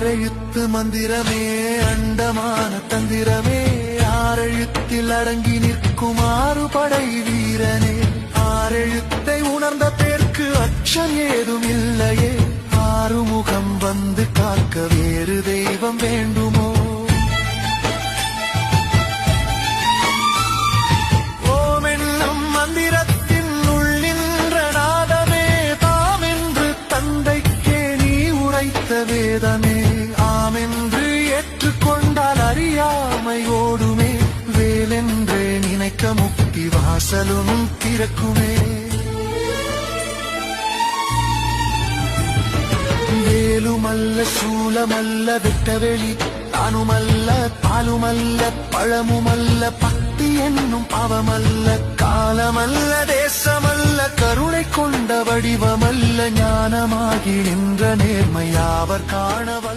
ஆறெழுத்து மந்திரமே அண்டமான தந்திரமே ஆறெழுத்தில் அடங்கி நிற்கும் ஆறுபடை வீரனே ஆறெழுத்தை உணர்ந்த பேர்க்கு அச்சம் ஏதும் இல்லையே ஆறுமுகம் வந்து காக்க வேறு தெய்வம் வேண்டுமோ ஓம் என்னும் மந்திரத்தின் உள்ளின்ற நாதமே தாமென்று தந்தைக்கே நீ உரைத்த வேதமே ஆமென்று ஏற்றுக்கொண்டால் அறியாமை ஓடுமே வேலென்றே நினைக்க முக்தி வாசலும் திறக்குமே வேலுமல்ல சூலமல்ல வெட்டவெளி தானுமல்ல பாலுமல்ல பழமுமல்ல பக்தி என்னும் பாவமல்ல காலமல்ல தேசமல்ல கருணை கொண்ட வடிவமல்ல ஞானமாகி நின்ற நேர்மையாவர் காணவ